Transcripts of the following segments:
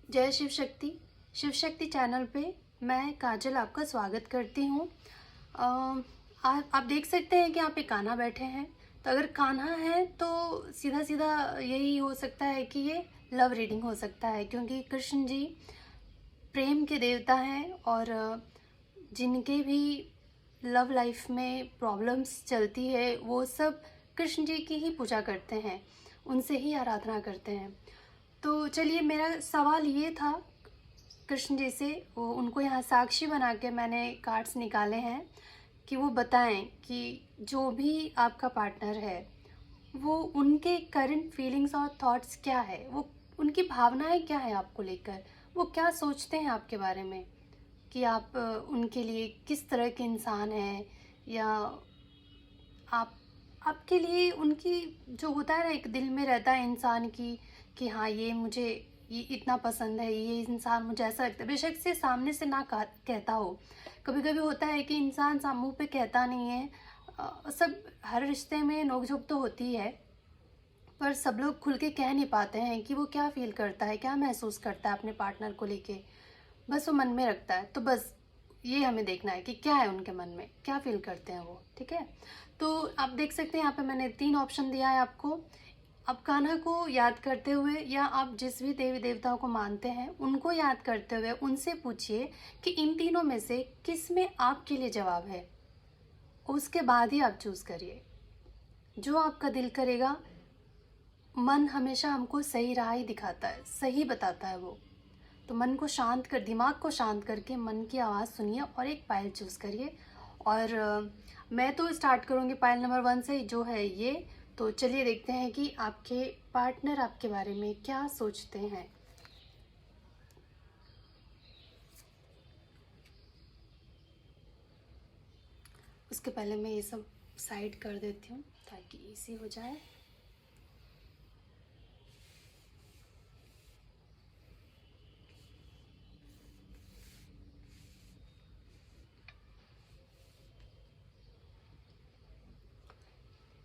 जय शिव शक्ति चैनल पे मैं काजल आपका स्वागत करती हूँ। आप देख सकते हैं कि यहाँ पे कान्हा बैठे हैं। तो अगर कान्हा है तो सीधा सीधा यही हो सकता है कि ये लव रीडिंग हो सकता है, क्योंकि कृष्ण जी प्रेम के देवता हैं और जिनके भी लव लाइफ में प्रॉब्लम्स चलती है वो सब कृष्ण जी की ही पूजा करते हैं, उनसे ही आराधना करते हैं। तो चलिए, मेरा सवाल ये था कृष्ण जी से, वो उनको यहाँ साक्षी बना के मैंने कार्ड्स निकाले हैं कि वो बताएं कि जो भी आपका पार्टनर है वो उनके करंट फीलिंग्स और थॉट्स क्या है, वो उनकी भावनाएं क्या है आपको लेकर, वो क्या सोचते हैं आपके बारे में, कि आप उनके लिए किस तरह के इंसान हैं, या आप आपके लिए उनकी जो होता है ना, एक दिल में रहता है इंसान की कि हाँ ये मुझे ये इतना पसंद है, ये इंसान मुझे ऐसा लगता है, बेशक से सामने से ना कहता हो। कभी कभी होता है कि इंसान मुंह पे कहता नहीं है। सब हर रिश्ते में नोकझोंक तो होती है, पर सब लोग खुल के कह नहीं पाते हैं कि वो क्या फील करता है, क्या महसूस करता है अपने पार्टनर को लेके। बस वो मन में रखता है। तो बस ये हमें देखना है कि क्या है उनके मन में, क्या फील करते हैं वो। ठीक है, तो आप देख सकते हैं यहाँ पे मैंने 3 ऑप्शन दिया है आपको। आप कान्हा को याद करते हुए, या आप जिस भी देवी देवताओं को मानते हैं उनको याद करते हुए उनसे पूछिए कि इन तीनों में से किस में आपके लिए जवाब है। उसके बाद ही आप चूज़ करिए जो आपका दिल करेगा। मन हमेशा हमको सही राह ही दिखाता है, सही बताता है वो। तो मन को शांत कर, दिमाग को शांत करके मन की आवाज़ सुनिए और एक पायल चूज़ करिए। और मैं तो स्टार्ट करूँगी पायल नंबर 1 से, जो है ये। तो चलिए देखते हैं कि आपके पार्टनर आपके बारे में क्या सोचते हैं। उसके पहले मैं ये सब साइड कर देती हूँ ताकि इजी हो जाए।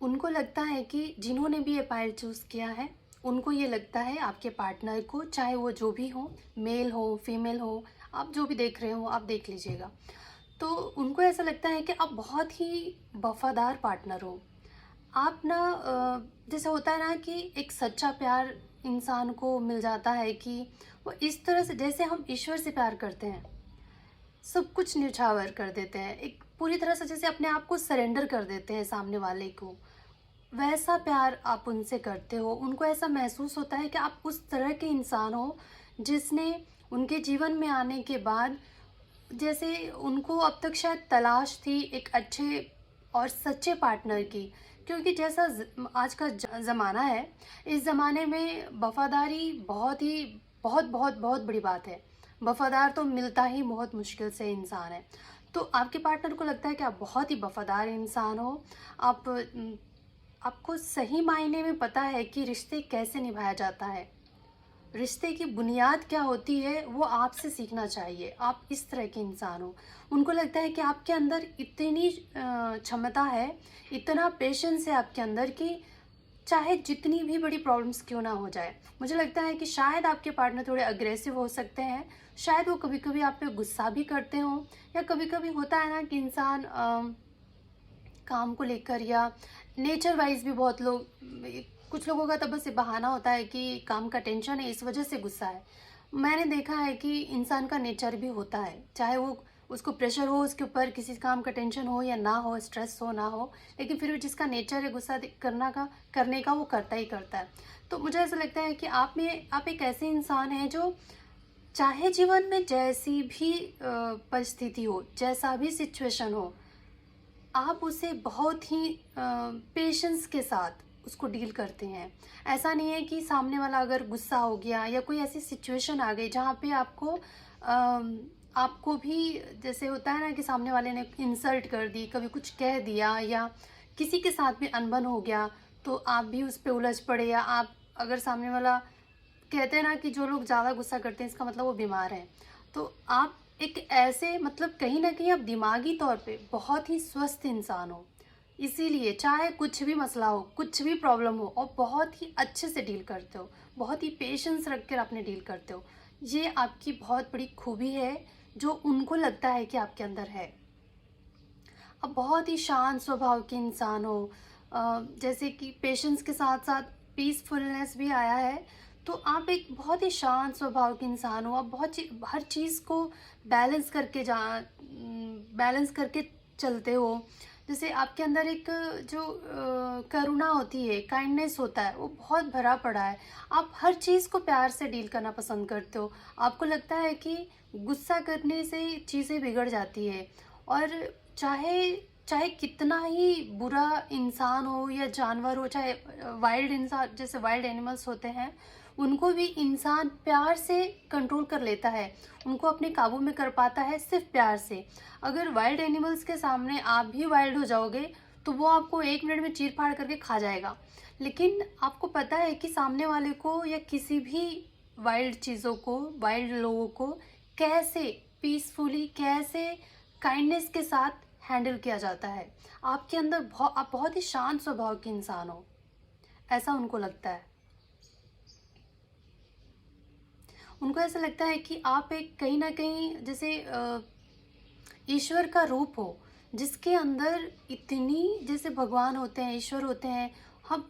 उनको लगता है कि जिन्होंने भी ये पायल चूज़ किया है, उनको ये लगता है आपके पार्टनर को, चाहे वो जो भी हो, मेल हो फीमेल हो, आप जो भी देख रहे हो आप देख लीजिएगा। तो उनको ऐसा लगता है कि आप बहुत ही वफादार पार्टनर हो। आप ना जैसे होता है ना कि एक सच्चा प्यार इंसान को मिल जाता है कि वो इस तरह से, जैसे हम ईश्वर से प्यार करते हैं, सब कुछ न्यौछावर कर देते हैं, एक पूरी तरह से जैसे अपने आप को सरेंडर कर देते हैं सामने वाले को, वैसा प्यार आप उनसे करते हो। उनको ऐसा महसूस होता है कि आप उस तरह के इंसान हो जिसने उनके जीवन में आने के बाद, जैसे उनको अब तक शायद तलाश थी एक अच्छे और सच्चे पार्टनर की। क्योंकि जैसा आज का ज़माना है, इस ज़माने में वफादारी बहुत ही बहुत बहुत बहुत बड़ी बात है। वफादार तो मिलता ही बहुत मुश्किल से इंसान है। तो आपके पार्टनर को लगता है कि आप बहुत ही वफादार इंसान हो। आप आपको सही मायने में पता है कि रिश्ते कैसे निभाया जाता है, रिश्ते की बुनियाद क्या होती है, वो आपसे सीखना चाहिए। आप इस तरह के इंसान हो। उनको लगता है कि आपके अंदर इतनी क्षमता है, इतना पेशेंस है आपके अंदर कि चाहे जितनी भी बड़ी प्रॉब्लम्स क्यों ना हो जाए। मुझे लगता है कि शायद आपके पार्टनर थोड़े अग्रेसिव हो सकते हैं, शायद वो कभी कभी आप पे गुस्सा भी करते हों, या कभी कभी होता है ना कि इंसान काम को लेकर या नेचर वाइज भी बहुत लोग, कुछ लोगों का तो बस ये बहाना होता है कि काम का टेंशन है इस वजह से गुस्सा है। मैंने देखा है कि इंसान का नेचर भी होता है, चाहे वो उसको प्रेशर हो उसके ऊपर, किसी काम का टेंशन हो या ना हो, स्ट्रेस हो ना हो, लेकिन फिर भी जिसका नेचर है गुस्सा करने का वो करता ही करता है। तो मुझे ऐसा लगता है कि आप एक ऐसे इंसान हैं जो चाहे जीवन में जैसी भी परिस्थिति हो, जैसा भी सिचुएशन हो, आप उसे बहुत ही पेशेंस के साथ उसको डील करते हैं। ऐसा नहीं है कि सामने वाला अगर गुस्सा हो गया या कोई ऐसी सिचुएशन आ गई जहाँ पे आपको भी, जैसे होता है ना कि सामने वाले ने इंसल्ट कर दी, कभी कुछ कह दिया, या किसी के साथ भी अनबन हो गया, तो आप भी उस पर उलझ पड़े, या आप अगर सामने वाला, कहते हैं ना कि जो लोग ज़्यादा गुस्सा करते हैं इसका मतलब वो बीमार हैं। तो आप एक ऐसे, मतलब कहीं ना कहीं आप दिमागी तौर पे बहुत ही स्वस्थ इंसान हो। इसीलिए चाहे कुछ भी मसला हो, कुछ भी प्रॉब्लम हो, और बहुत ही अच्छे से डील करते हो, बहुत ही पेशेंस रख कर आपने डील करते हो। ये आपकी बहुत बड़ी खूबी है जो उनको लगता है कि आपके अंदर है। आप बहुत ही शांत स्वभाव के इंसान हो, जैसे कि पेशेंस के साथ साथ पीसफुलनेस भी आया है। तो आप एक बहुत ही शांत स्वभाव के इंसान हो। आप हर चीज़ को बैलेंस करके चलते हो। जैसे आपके अंदर एक जो करुणा होती है, काइंडनेस होता है, वो बहुत भरा पड़ा है। आप हर चीज़ को प्यार से डील करना पसंद करते हो। आपको लगता है कि गुस्सा करने से चीज़ें बिगड़ जाती है। और चाहे चाहे कितना ही बुरा इंसान हो या जानवर हो, चाहे वाइल्ड इंसान, जैसे वाइल्ड एनिमल्स होते हैं, उनको भी इंसान प्यार से कंट्रोल कर लेता है। उनको अपने काबू में कर पाता है सिर्फ प्यार से। अगर वाइल्ड एनिमल्स के सामने आप भी वाइल्ड हो जाओगे तो वो आपको 1 मिनट में चीर फाड़ करके खा जाएगा। लेकिन आपको पता है कि सामने वाले को या किसी भी वाइल्ड चीज़ों को, वाइल्ड लोगों को कैसे पीसफुली, कैसे काइंडनेस के साथ हैंडल किया जाता है। आपके अंदर आप बहुत ही शांत स्वभाव के इंसान हो, ऐसा उनको लगता है। उनको ऐसा लगता है कि आप एक कहीं ना कहीं जैसे ईश्वर का रूप हो, जिसके अंदर इतनी, जैसे भगवान होते हैं, ईश्वर होते हैं।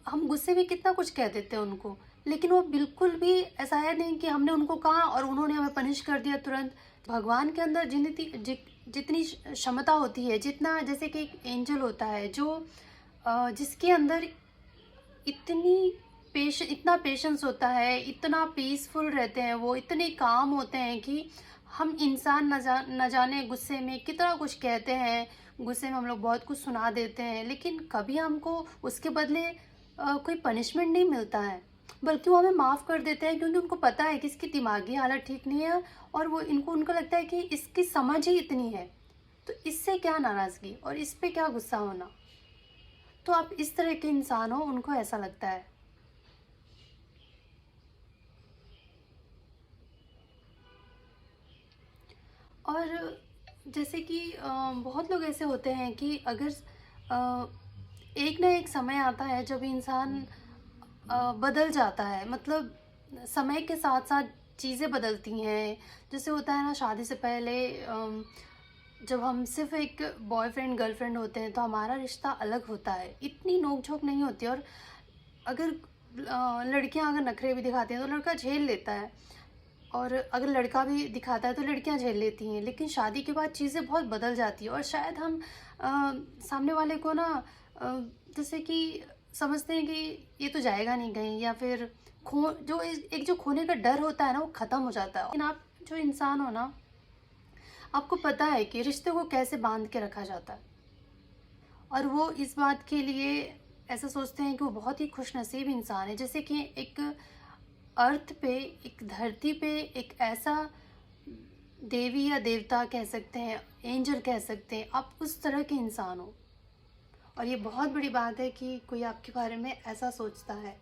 हम गुस्से में कितना कुछ कह देते हैं उनको, लेकिन वो बिल्कुल भी ऐसा है नहीं कि हमने उनको कहा और उन्होंने हमें पनिश कर दिया तुरंत। भगवान के अंदर जितनी क्षमता होती है, जितना, जैसे कि एक एंजल होता है जो जिसके अंदर इतना पेशेंस होता है, इतना पीसफुल रहते हैं, वो इतने काम होते हैं कि हम इंसान न जाने गुस्से में कितना कुछ कहते हैं। गुस्से में हम लोग बहुत कुछ सुना देते हैं, लेकिन कभी हमको उसके बदले कोई पनिशमेंट नहीं मिलता है, बल्कि वो हमें माफ़ कर देते हैं, क्योंकि उनको पता है कि इसकी दिमागी हालत ठीक नहीं है। और वो उनको लगता है कि इसकी समझ ही इतनी है, तो इससे क्या नाराज़गी और इस पे क्या गुस्सा होना। तो आप इस तरह के इंसान हो, उनको ऐसा लगता है। और जैसे कि बहुत लोग ऐसे होते हैं कि अगर अ, एक ना एक समय आता है जब इंसान बदल जाता है, मतलब समय के साथ साथ चीज़ें बदलती हैं। जैसे होता है ना, शादी से पहले जब हम सिर्फ एक बॉयफ्रेंड गर्लफ्रेंड होते हैं तो हमारा रिश्ता अलग होता है, इतनी नोक झोंक नहीं होती। और अगर लड़कियां अगर नखरे भी दिखाती हैं तो लड़का झेल लेता है, और अगर लड़का भी दिखाता है तो लड़कियां झेल लेती हैं। लेकिन शादी के बाद चीज़ें बहुत बदल जाती है, और शायद हम सामने वाले को ना अ, जैसे कि समझते हैं कि ये तो जाएगा नहीं कहीं, या फिर एक जो खोने का डर होता है ना, वो ख़त्म हो जाता है। लेकिन आप जो इंसान हो ना, आपको पता है कि रिश्ते को कैसे बांध के रखा जाता है, और वो इस बात के लिए ऐसा सोचते हैं कि वो बहुत ही खुशनसीब इंसान है। जैसे कि एक अर्थ पे, एक धरती पे एक ऐसा देवी या देवता कह सकते हैं, एंजल कह सकते हैं, आप उस तरह के इंसान हो। और ये बहुत बड़ी बात है कि कोई आपके बारे में ऐसा सोचता है।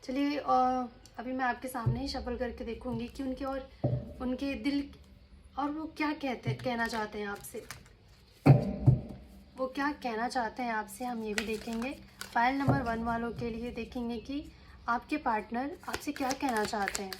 चलिए, अभी मैं आपके सामने ही शफल करके देखूंगी कि उनके दिल और वो क्या कहना चाहते हैं आपसे। वो क्या कहना चाहते हैं आपसे, हम ये भी देखेंगे। फाइल नंबर 1 वालों के लिए देखेंगे कि आपके पार्टनर आपसे क्या कहना चाहते हैं।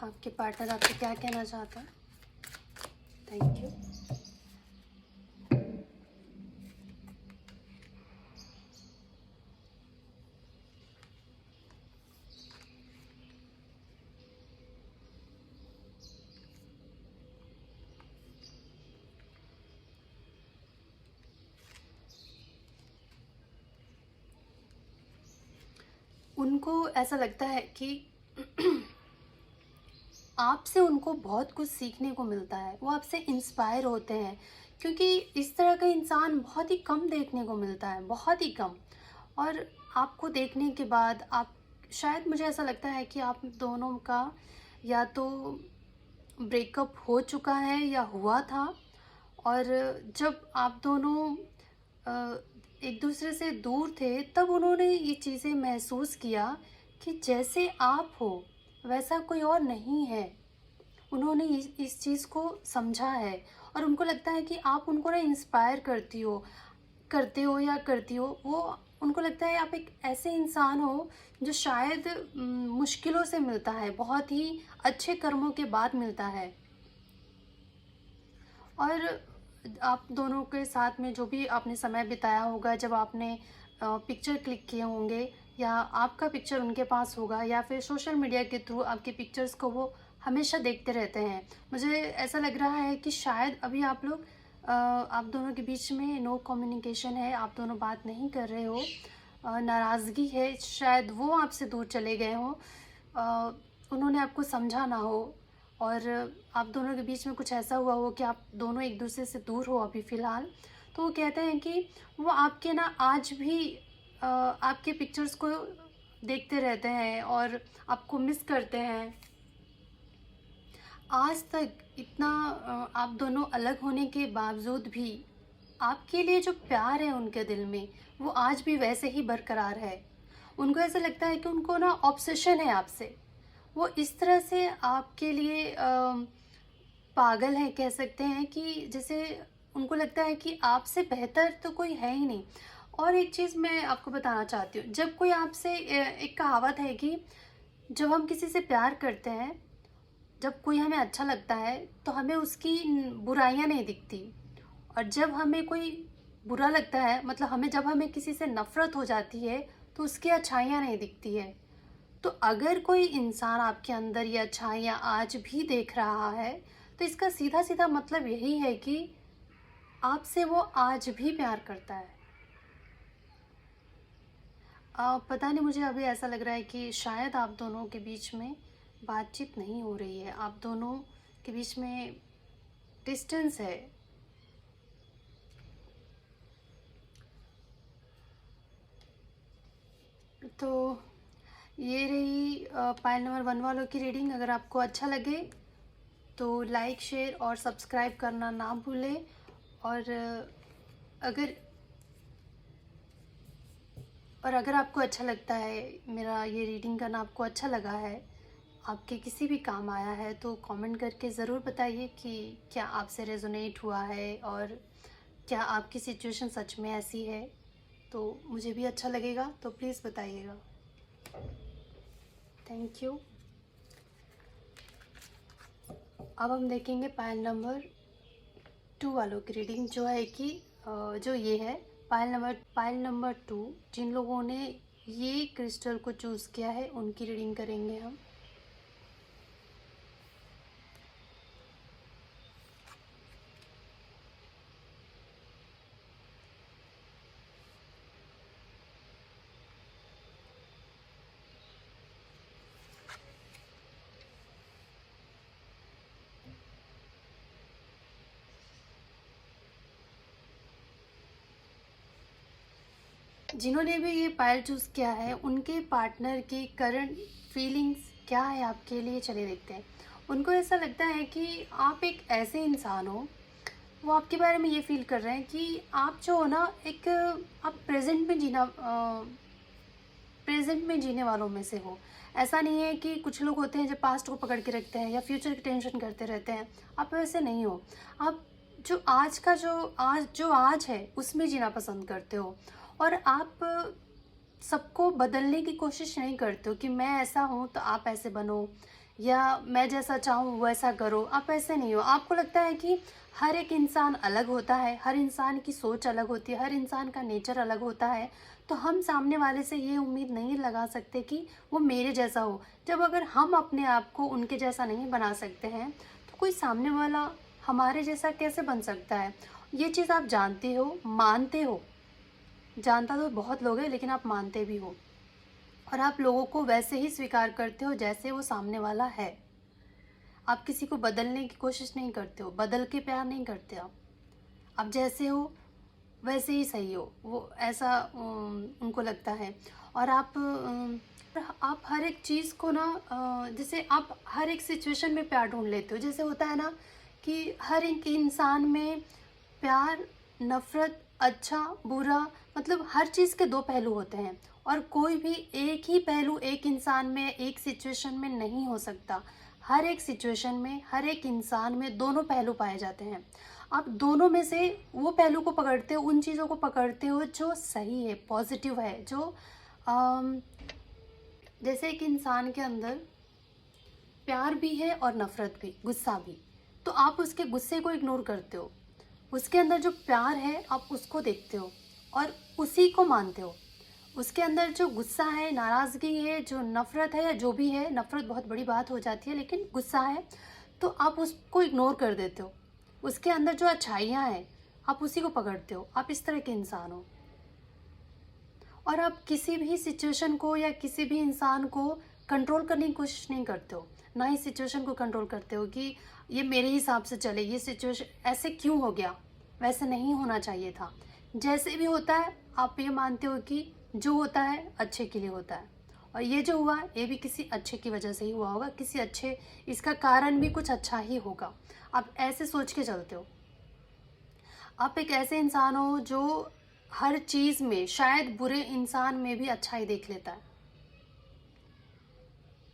आपके पार्टनर आपसे क्या कहना चाहता है। Thank you. उनको ऐसा लगता है कि आपसे उनको बहुत कुछ सीखने को मिलता है, वो आपसे इंस्पायर होते हैं, क्योंकि इस तरह का इंसान बहुत ही कम देखने को मिलता है, बहुत ही कम। और आपको देखने के बाद आप, शायद मुझे ऐसा लगता है कि आप दोनों का या तो ब्रेकअप हो चुका है या हुआ था। और जब आप दोनों एक दूसरे से दूर थे, तब उन्होंने ये चीज़ें महसूस किया कि जैसे आप हो वैसा कोई और नहीं है। उन्होंने इस चीज़ को समझा है और उनको लगता है कि आप उनको ना इंस्पायर करते हो या करती हो। वो उनको लगता है आप एक ऐसे इंसान हो जो शायद मुश्किलों से मिलता है, बहुत ही अच्छे कर्मों के बाद मिलता है। और आप दोनों के साथ में जो भी आपने समय बिताया होगा, जब आपने पिक्चर क्लिक किए होंगे या आपका पिक्चर उनके पास होगा या फिर सोशल मीडिया के थ्रू आपके पिक्चर्स को वो हमेशा देखते रहते हैं। मुझे ऐसा लग रहा है कि शायद अभी आप दोनों के बीच में नो कम्युनिकेशन है, आप दोनों बात नहीं कर रहे हो, नाराज़गी है, शायद वो आपसे दूर चले गए हों, उन्होंने आपको समझा ना हो और आप दोनों के बीच में कुछ ऐसा हुआ हो कि आप दोनों एक दूसरे से दूर हो अभी फ़िलहाल। तो वो कहते हैं कि वो आपके ना आज भी आपके पिक्चर्स को देखते रहते हैं और आपको मिस करते हैं। आज तक इतना आप दोनों अलग होने के बावजूद भी आपके लिए जो प्यार है उनके दिल में, वो आज भी वैसे ही बरकरार है। उनको ऐसा लगता है कि उनको ना ऑब्सेशन है आपसे। वो इस तरह से आपके लिए पागल हैं कह सकते हैं कि जैसे उनको लगता है कि आपसे बेहतर तो कोई है ही नहीं। और एक चीज़ मैं आपको बताना चाहती हूँ, जब कोई आपसे एक कहावत है कि जब हम किसी से प्यार करते हैं, जब कोई हमें अच्छा लगता है तो हमें उसकी बुराइयां नहीं दिखती, और जब हमें कोई बुरा लगता है, मतलब जब हमें किसी से नफरत हो जाती है तो उसकी अच्छाइयाँ नहीं दिखती है। तो अगर कोई इंसान आपके अंदर ये अच्छाइयाँ आज भी देख रहा है तो इसका सीधा सीधा मतलब यही है कि आपसे वो आज भी प्यार करता है। पता नहीं, मुझे अभी ऐसा लग रहा है कि शायद आप दोनों के बीच में बातचीत नहीं हो रही है, आप दोनों के बीच में डिस्टेंस है। तो ये रही पाइल नंबर 1 वालों की रीडिंग। अगर आपको अच्छा लगे तो लाइक, शेयर और सब्सक्राइब करना ना भूलें। और अगर आपको अच्छा लगता है, मेरा ये रीडिंग करना आपको अच्छा लगा है, आपके किसी भी काम आया है, तो कमेंट करके ज़रूर बताइए कि क्या आपसे रेजोनेट हुआ है और क्या आपकी सिचुएशन सच में ऐसी है। तो मुझे भी अच्छा लगेगा, तो प्लीज़ बताइएगा। Thank you. अब हम देखेंगे पाइल नंबर 2 वालों की रीडिंग, जो है कि जो ये है पाइल नंबर 2। जिन लोगों ने ये क्रिस्टल को चूज़ किया है उनकी रीडिंग करेंगे हम। जिन्होंने भी ये पायल चूज़ किया है, उनके पार्टनर की करंट फीलिंग्स क्या है आपके लिए, चलिए देखते हैं। उनको ऐसा लगता है कि आप एक ऐसे इंसान हो, वो आपके बारे में ये फील कर रहे हैं कि आप जो हो ना, एक आप प्रेजेंट में जीने वालों में से हो। ऐसा नहीं है कि कुछ लोग होते हैं जो पास्ट को पकड़ के रखते हैं या फ्यूचर की टेंशन करते रहते हैं, आप वैसे नहीं हो। आप जो आज है उसमें जीना पसंद करते हो, और आप सबको बदलने की कोशिश नहीं करते हो कि मैं ऐसा हूँ तो आप ऐसे बनो, या मैं जैसा चाहूँ वैसा करो। आप ऐसे नहीं हो। आपको लगता है कि हर एक इंसान अलग होता है, हर इंसान की सोच अलग होती है, हर इंसान का नेचर अलग होता है। तो हम सामने वाले से ये उम्मीद नहीं लगा सकते कि वो मेरे जैसा हो। जब अगर हम अपने आप को उनके जैसा नहीं बना सकते हैं, तो कोई सामने वाला हमारे जैसा कैसे बन सकता है। ये चीज़ आप जानते हो, मानते हो। जानता तो बहुत लोग हैं, लेकिन आप मानते भी हो, और आप लोगों को वैसे ही स्वीकार करते हो जैसे वो सामने वाला है। आप किसी को बदलने की कोशिश नहीं करते हो, बदल के प्यार नहीं करते। आप जैसे हो वैसे ही सही हो, वो ऐसा उनको लगता है। और आप हर एक चीज़ को ना जैसे आप हर एक सिचुएशन में प्यार ढूंढ लेते हो। जैसे होता है ना कि हर एक इंसान में प्यार, नफ़रत, अच्छा, बुरा, मतलब हर चीज़ के दो पहलू होते हैं। और कोई भी एक ही पहलू एक इंसान में, एक सिचुएशन में नहीं हो सकता। हर एक सिचुएशन में, हर एक इंसान में दोनों पहलू पाए जाते हैं। आप दोनों में से वो पहलू को पकड़ते हो, उन चीज़ों को पकड़ते हो जो सही है, पॉजिटिव है, जो अम, जैसे एक इंसान के अंदर प्यार भी है और नफरत भी, गुस्सा भी। तो आप उसके गुस्से को इग्नोर करते हो, उसके अंदर जो प्यार है आप उसको देखते हो और उसी को मानते हो। उसके अंदर जो गुस्सा है, नाराज़गी है, जो नफ़रत है या जो भी है, नफ़रत बहुत बड़ी बात हो जाती है, लेकिन गुस्सा है तो आप उसको इग्नोर कर देते हो। उसके अंदर जो अच्छाइयाँ हैं आप उसी को पकड़ते हो। आप इस तरह के इंसान हो और आप किसी भी सिचुएशन को या किसी भी इंसान को कंट्रोल करने की कोशिश नहीं करते हो। ना ही सिचुएशन को कंट्रोल करते हो कि ये मेरे हिसाब से चले, ये सिचुएशन ऐसे क्यों हो गया, वैसे नहीं होना चाहिए था। जैसे भी होता है आप ये मानते हो कि जो होता है अच्छे के लिए होता है और ये जो हुआ ये भी किसी अच्छे की वजह से ही हुआ होगा, किसी अच्छे, इसका कारण भी कुछ अच्छा ही होगा। आप ऐसे सोच के चलते हो। आप एक ऐसे इंसान हो जो हर चीज़ में, शायद बुरे इंसान में भी अच्छाई देख लेता है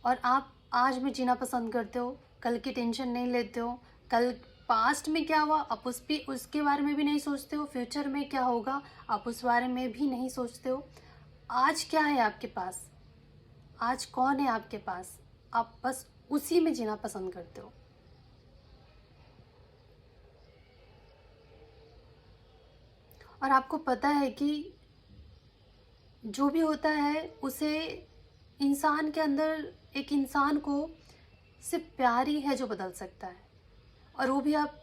और आप आज में जीना पसंद करते हो, कल की टेंशन नहीं लेते हो। कल पास्ट में क्या हुआ आप उसके बारे में भी नहीं सोचते हो, फ्यूचर में क्या होगा आप उस बारे में भी नहीं सोचते हो। आज क्या है आपके पास, आज कौन है आपके पास, आप बस उसी में जीना पसंद करते हो। और आपको पता है कि जो भी होता है उसे इंसान के अंदर, एक इंसान को सिर्फ प्यार ही है जो बदल सकता है और वो भी आप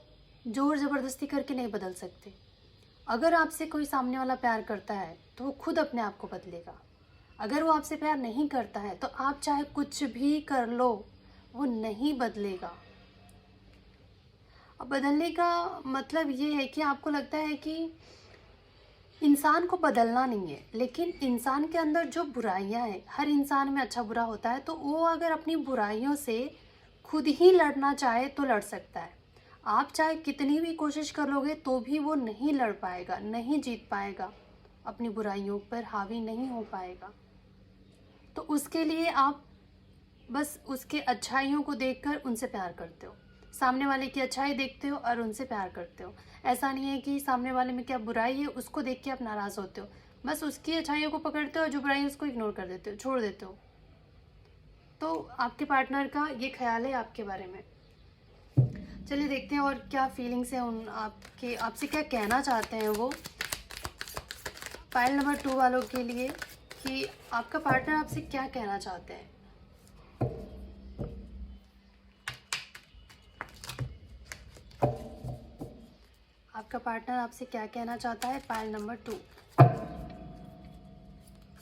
जोर ज़बरदस्ती करके नहीं बदल सकते। अगर आपसे कोई सामने वाला प्यार करता है तो वो खुद अपने आप को बदलेगा। अगर वो आपसे प्यार नहीं करता है तो आप चाहे कुछ भी कर लो वो नहीं बदलेगा। अब बदलने का मतलब ये है कि आपको लगता है कि इंसान को बदलना नहीं है, लेकिन इंसान के अंदर जो बुराइयां हैं, हर इंसान में अच्छा बुरा होता है, तो वो अगर अपनी बुराइयों से खुद ही लड़ना चाहे तो लड़ सकता है। आप चाहे कितनी भी कोशिश कर लोगे तो भी वो नहीं लड़ पाएगा, नहीं जीत पाएगा, अपनी बुराइयों पर हावी नहीं हो पाएगा। तो उसके लिए आप बस उसके अच्छाइयों को देखकर उनसे प्यार करते हो, सामने वाले की अच्छाई देखते हो और उनसे प्यार करते हो। ऐसा नहीं है कि सामने वाले में क्या बुराई है उसको देख के आप नाराज़ होते हो, बस उसकी अच्छाइयों को पकड़ते हो और जो बुराई है उसको इग्नोर कर देते हो, छोड़ देते हो। तो आपके पार्टनर का ये ख्याल है आपके बारे में। चलिए देखते हैं और क्या फीलिंग्स हैं उन आपके, आपसे क्या कहना चाहते हैं वो पाइल नंबर 2 वालों के लिए, कि आपका पार्टनर आपसे क्या कहना चाहते हैं। आपका पार्टनर आपसे क्या कहना चाहता है, पाइल नंबर 2।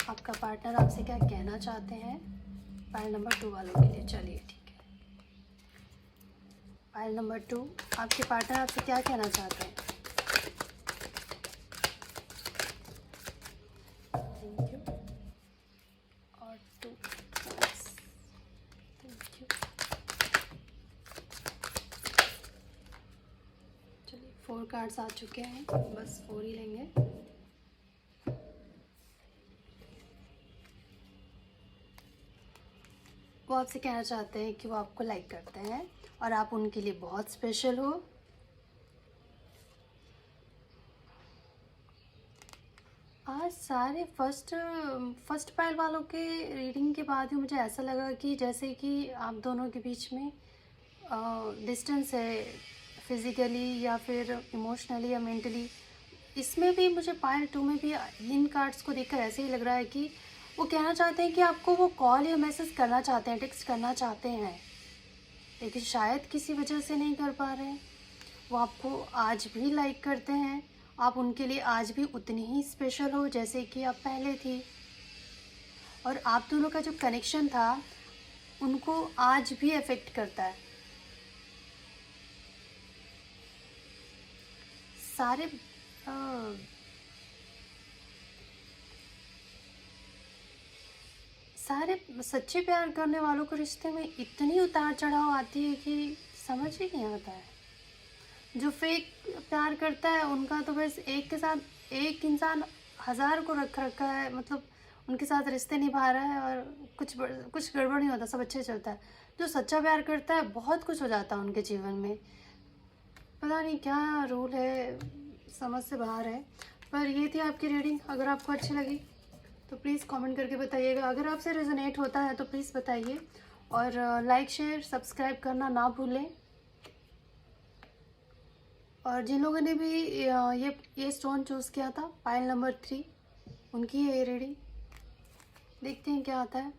आपका पार्टनर आपसे क्या कहना चाहते हैं पाइल नंबर 2 वालों के लिए। चलिए ठीक है, पाइल नंबर 2, आपके पार्टनर आपसे क्या कहना चाहते हैं। थैंक यू और 2, थैंक यू। चलिए 4 कार्ड्स आ चुके हैं, बस 4 ही लेंगे। वो आपसे कहना चाहते हैं कि वो आपको लाइक करते हैं और आप उनके लिए बहुत स्पेशल हो। आज सारे फर्स्ट पाइल वालों के रीडिंग के बाद ही मुझे ऐसा लगा कि जैसे कि आप दोनों के बीच में डिस्टेंस है, फिज़िकली या फिर इमोशनली या मेंटली। इसमें भी मुझे पाइल 2 में भी इन कार्ड्स को देखकर ऐसे ही लग रहा है कि वो कहना चाहते हैं कि आपको वो कॉल या मैसेज करना चाहते हैं, टेक्स्ट करना चाहते हैं, लेकिन शायद किसी वजह से नहीं कर पा रहे हैं। वो आपको आज भी लाइक करते हैं, आप उनके लिए आज भी उतनी ही स्पेशल हो जैसे कि आप पहले थी। और आप दोनों का जो कनेक्शन था उनको आज भी अफेक्ट करता है। सारे सारे सच्चे प्यार करने वालों को रिश्ते में इतनी उतार चढ़ाव आती है कि समझ ही नहीं आता है। जो फेक प्यार करता है उनका तो बस एक के साथ एक इंसान 1000 को रखा है, मतलब उनके साथ रिश्ते निभा रहा है और कुछ गड़बड़ नहीं होता, सब अच्छे चलता है। जो सच्चा प्यार करता है बहुत कुछ हो जाता है उनके जीवन में। पता नहीं क्या रूल है, समझ से बाहर है। पर ये थी आपकी रीडिंग। अगर आपको अच्छी लगी तो प्लीज़ कमेंट करके बताइएगा। अगर आपसे रेजोनेट होता है तो प्लीज़ बताइए, और लाइक शेयर सब्सक्राइब करना ना भूलें। और जिन लोगों ने भी ये स्टोन चूज़ किया था, पायल नंबर 3, उनकी है ये रीडिंग। देखते हैं क्या आता है।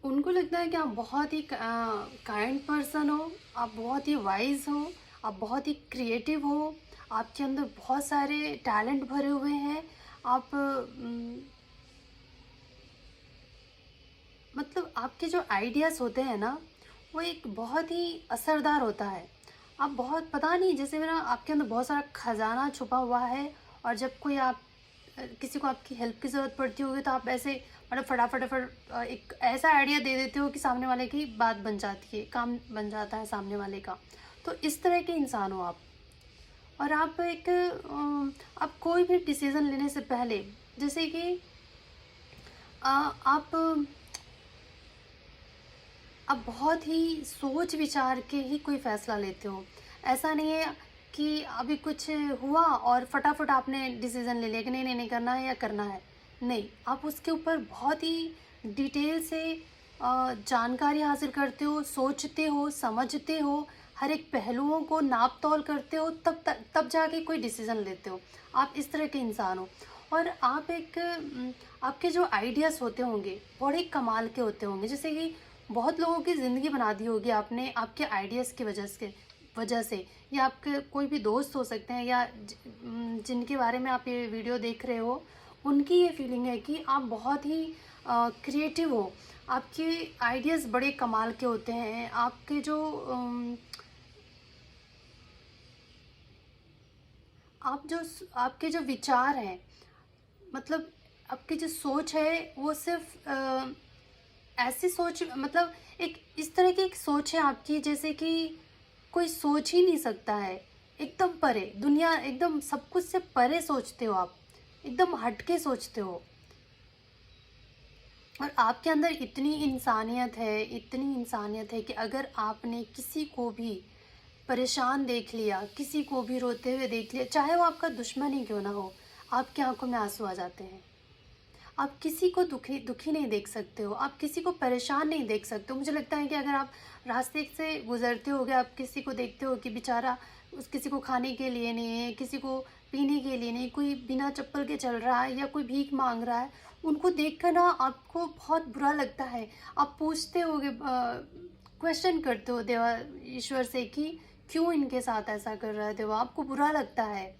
उनको लगता है कि आप बहुत ही काइंड पर्सन हो, आप बहुत ही वाइज हो, आप बहुत ही क्रिएटिव हो, आपके अंदर बहुत सारे टैलेंट भरे हुए हैं। आप मतलब आपके जो आइडियाज़ होते हैं ना, वो एक बहुत ही असरदार होता है। आप बहुत, पता नहीं, जैसे मेरा आपके अंदर बहुत सारा खजाना छुपा हुआ है। और जब कोई किसी को आपकी हेल्प की ज़रूरत पड़ती होगी तो आप ऐसे मतलब फटाफट एक ऐसा आइडिया दे देते हो कि सामने वाले की बात बन जाती है, काम बन जाता है सामने वाले का। तो इस तरह के इंसान हो आप। और आप कोई भी डिसीज़न लेने से पहले, जैसे कि आप बहुत ही सोच विचार के ही कोई फ़ैसला लेते हो। ऐसा नहीं है कि अभी कुछ हुआ और फटाफट आपने डिसीज़न ले लिया कि नहीं, नहीं, नहीं करना है या करना है। नहीं, आप उसके ऊपर बहुत ही डिटेल से जानकारी हासिल करते हो, सोचते हो, समझते हो, हर एक पहलुओं को नाप-तौल करते हो, तब जाके कोई डिसीज़न लेते हो। आप इस तरह के इंसान हो। और आपके जो आइडियाज़ होते होंगे, बड़े कमाल के होते होंगे। जैसे कि बहुत लोगों की ज़िंदगी बना दी होगी आपने आपके आइडियाज़ की वजह से, या आपके कोई भी दोस्त हो सकते हैं, या जिनके बारे में आप ये वीडियो देख रहे हो, उनकी ये फीलिंग है कि आप बहुत ही क्रिएटिव हो। आपके आइडियाज़ बड़े कमाल के होते हैं। आपके जो विचार हैं, मतलब आपकी जो सोच है वो सिर्फ ऐसी सोच, मतलब एक इस तरह की एक सोच है आपकी जैसे कि कोई सोच ही नहीं सकता है। एकदम परे, दुनिया एकदम सब कुछ से परे सोचते हो आप, एकदम हटके सोचते हो। और आपके अंदर इतनी इंसानियत है कि अगर आपने किसी को भी परेशान देख लिया, किसी को भी रोते हुए देख लिया, चाहे वो आपका दुश्मन ही क्यों ना हो, आपकी आंखों में आंसू आ जाते हैं। आप किसी को दुखी नहीं देख सकते हो, आप किसी को परेशान नहीं देख सकते हो। मुझे लगता है कि अगर आप रास्ते से गुजरते होगे, आप किसी को देखते हो कि बेचारा, किसी को खाने के लिए नहीं है, किसी को पीने के लिए नहीं, कोई बिना चप्पल के चल रहा है या कोई भीख मांग रहा है, उनको देख कर ना आपको बहुत बुरा लगता है। आप पूछते होगे, क्वेश्चन करते हो देवा ईश्वर से कि क्यों इनके साथ ऐसा कर रहा है देवा। आपको बुरा लगता है।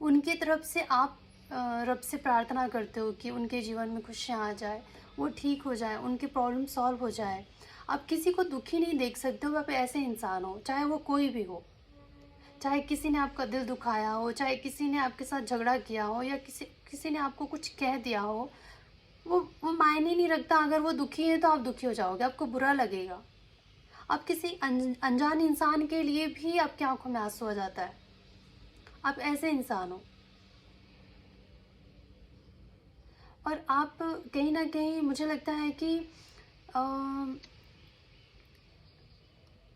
उनकी तरफ से आप रब से प्रार्थना करते हो कि उनके जीवन में खुशियाँ आ जाए, वो ठीक हो जाए, उनकी प्रॉब्लम सॉल्व हो जाए। आप किसी को दुखी नहीं देख सकते हो। आप ऐसे इंसान हो, चाहे वो कोई भी हो, चाहे किसी ने आपका दिल दुखाया हो, चाहे किसी ने आपके साथ झगड़ा किया हो, या किसी ने आपको कुछ कह दिया हो, वो मायने नहीं रखता। अगर वो दुखी है तो आप दुखी हो जाओगे, आपको बुरा लगेगा। आप किसी अनजान इंसान के लिए भी आपकी आंखों में आंसू आ जाता है। आप ऐसे इंसान हो। और आप कहीं ना कहीं, मुझे लगता है कि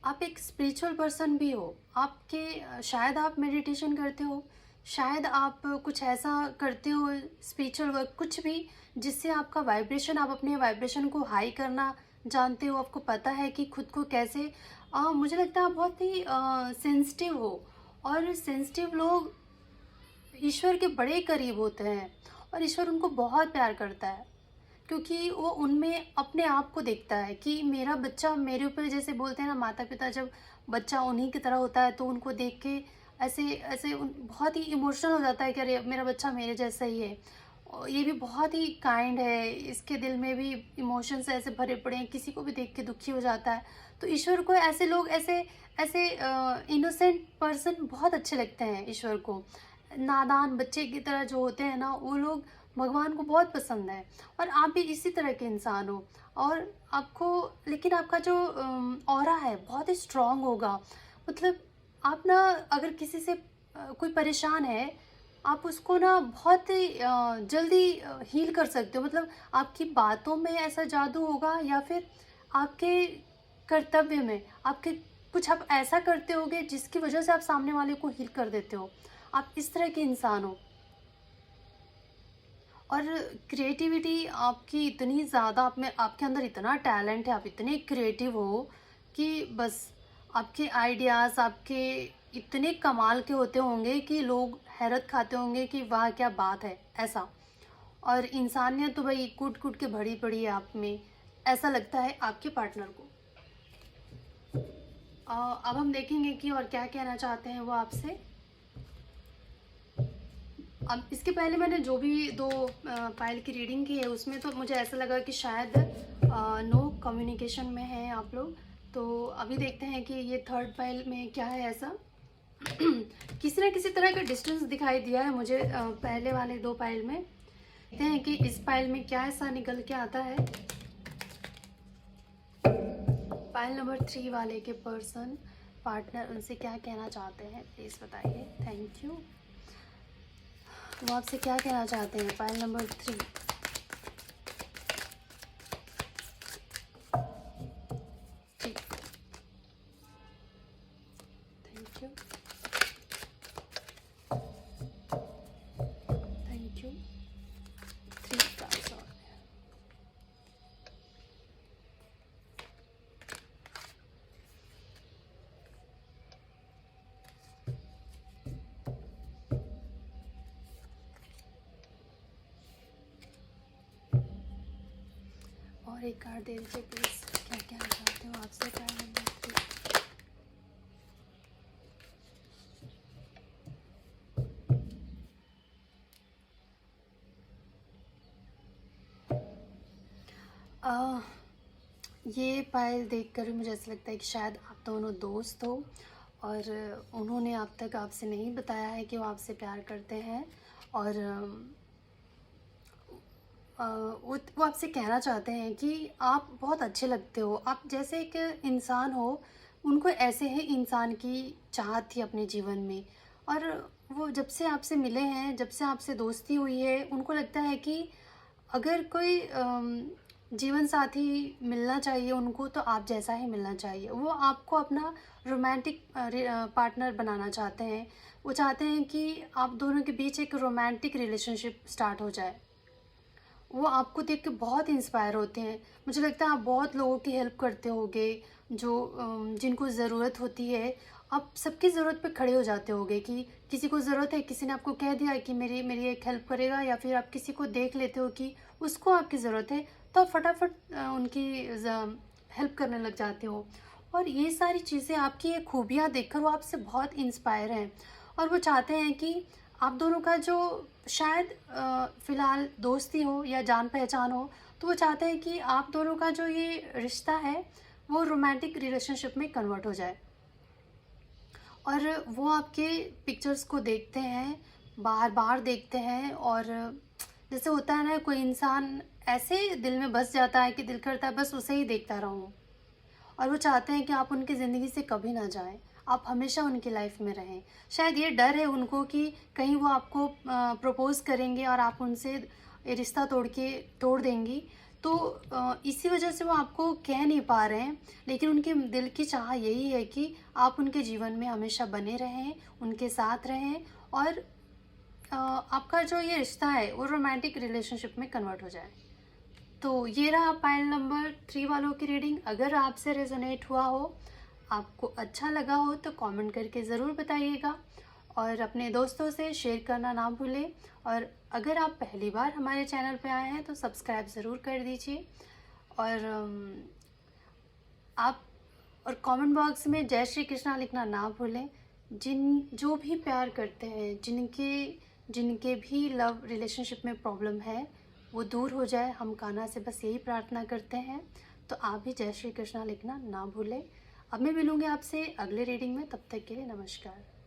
आप एक स्पिरिचुअल पर्सन भी हो। शायद आप मेडिटेशन करते हो, शायद आप कुछ ऐसा करते हो, स्पिरिचुअल वर्क, कुछ भी जिससे आपका वाइब्रेशन, आप अपने वाइब्रेशन को हाई करना जानते हो। आपको पता है कि खुद को कैसे मुझे लगता है आप बहुत ही सेंसिटिव हो। और सेंसिटिव लोग ईश्वर के बड़े करीब होते हैं, और ईश्वर उनको बहुत प्यार करता है, क्योंकि वो उनमें अपने आप को देखता है कि मेरा बच्चा मेरे ऊपर, जैसे बोलते हैं ना, माता पिता जब बच्चा उन्हीं की तरह होता है तो उनको देख के ऐसे ऐसे बहुत ही इमोशनल हो जाता है कि अरे मेरा बच्चा मेरे जैसा ही है, और ये भी बहुत ही काइंड है, इसके दिल में भी इमोशंस ऐसे भरे पड़े हैं, किसी को भी देख के दुखी हो जाता है। तो ईश्वर को ऐसे लोग, ऐसे ऐसे इनोसेंट पर्सन बहुत अच्छे लगते हैं ईश्वर को। नादान बच्चे की तरह जो होते हैं ना, वो लोग भगवान को बहुत पसंद है। और आप भी इसी तरह के इंसान हो, और आपको, लेकिन आपका जो ऑरा है बहुत ही स्ट्रांग होगा। मतलब आप ना, अगर किसी से कोई परेशान है, आप उसको ना बहुत ही जल्दी हील कर सकते हो। मतलब आपकी बातों में ऐसा जादू होगा, या फिर आपके कर्तव्य में, आपके कुछ आप ऐसा करते होगे जिसकी वजह से आप सामने वाले को हील कर देते हो। आप इस तरह के इंसान हो। और क्रिएटिविटी आपकी इतनी ज़्यादा, आप में, आपके अंदर इतना टैलेंट है, आप इतने क्रिएटिव हो कि बस आपके आइडियाज़ आपके इतने कमाल के होते होंगे कि लोग हैरत खाते होंगे कि वाह क्या बात है, ऐसा। और इंसानियत तो भाई कूट कूट के भरी पड़ी है आप में, ऐसा लगता है आपके पार्टनर को। अब हम देखेंगे कि और क्या कहना चाहते हैं वो आपसे। अब इसके पहले मैंने जो भी दो फाइल की रीडिंग की है, उसमें तो मुझे ऐसा लगा कि शायद नो कम्युनिकेशन में है आप लोग। तो अभी देखते हैं कि ये थर्ड फाइल में क्या है ऐसा। किसी ना किसी तरह का डिस्टेंस दिखाई दिया है मुझे पहले वाले दो फाइल में। देखते हैं कि इस फाइल में क्या ऐसा निकल के आता है। फाइल नंबर 3 वाले के पर्सन, पार्टनर, उनसे क्या कहना चाहते हैं प्लीज़ बताइए। Thank you. वो आपसे क्या कहना चाहते हैं, फाइल नंबर 3। ठीक, thank you, thank you. 3 cards और एक कार्ड दे दीजिए प्लीज़। क्या कहना चाहते हो आपसे फाइल नंबर 3। ये फाइल देखकर मुझे ऐसा लगता है कि शायद आप दोनों दोस्त हो, और उन्होंने अब तक आपसे नहीं बताया है कि वो आपसे प्यार करते हैं। और वो आपसे कहना चाहते हैं कि आप बहुत अच्छे लगते हो, आप जैसे एक इंसान हो, उनको ऐसे ही इंसान की चाहत थी अपने जीवन में। और वो जब से आपसे मिले हैं, जब से आपसे दोस्ती हुई है, उनको लगता है कि अगर कोई जीवन साथी मिलना चाहिए उनको, तो आप जैसा ही मिलना चाहिए। वो आपको अपना रोमांटिक पार्टनर बनाना चाहते हैं। वो चाहते हैं कि आप दोनों के बीच एक रोमांटिक रिलेशनशिप स्टार्ट हो जाए। वो आपको देख के बहुत इंस्पायर होते हैं। मुझे लगता है आप बहुत लोगों की हेल्प करते होगे, जो जिनको ज़रूरत होती है। आप सबकी ज़रूरत पे खड़े हो जाते होगे कि किसी को ज़रूरत है, किसी ने आपको कह दिया है कि मेरी मेरी एक हेल्प करेगा, या फिर आप किसी को देख लेते हो कि उसको आपकी ज़रूरत है, तो आप फटाफट उनकी हेल्प करने लग जाते हो। और ये सारी चीज़ें, आपकी ये खूबियाँ देखकर वो आपसे बहुत इंस्पायर हैं। और वो चाहते हैं कि आप दोनों का जो शायद फ़िलहाल दोस्ती हो या जान पहचान हो, तो वो चाहते हैं कि आप दोनों का जो ये रिश्ता है वो रोमांटिक रिलेशनशिप में कन्वर्ट हो जाए। और वो आपके पिक्चर्स को देखते हैं, बार बार देखते हैं। और जैसे होता है ना, कोई इंसान ऐसे दिल में बस जाता है कि दिल करता है बस उसे ही देखता रहूं। और वो चाहते हैं कि आप उनकी ज़िंदगी से कभी ना जाएं, आप हमेशा उनकी लाइफ में रहें। शायद ये डर है उनको कि कहीं वो आपको प्रपोज़ करेंगे और आप उनसे ये रिश्ता तोड़ देंगी। तो इसी वजह से वो आपको कह नहीं पा रहे हैं, लेकिन उनके दिल की चाह यही है कि आप उनके जीवन में हमेशा बने रहें, उनके साथ रहें। और आपका जो ये रिश्ता है वो रोमांटिक रिलेशनशिप में कन्वर्ट हो जाए। तो ये रहा पाइल नंबर 3 वालों की रीडिंग। अगर आपसे रेजोनेट हुआ हो, आपको अच्छा लगा हो, तो कमेंट करके ज़रूर बताइएगा, और अपने दोस्तों से शेयर करना ना भूलें। और अगर आप पहली बार हमारे चैनल पे आए हैं तो सब्सक्राइब ज़रूर कर दीजिए। और आप और कमेंट बॉक्स में जय श्री कृष्णा लिखना ना भूलें। जो भी प्यार करते हैं, जिनके भी लव रिलेशनशिप में प्रॉब्लम है, वो दूर हो जाए, हम कान्हा से बस यही प्रार्थना करते हैं। तो आप भी जय श्री कृष्णा लिखना ना भूलें। अब मैं मिलूँगी आपसे अगले रीडिंग में, तब तक के लिए नमस्कार।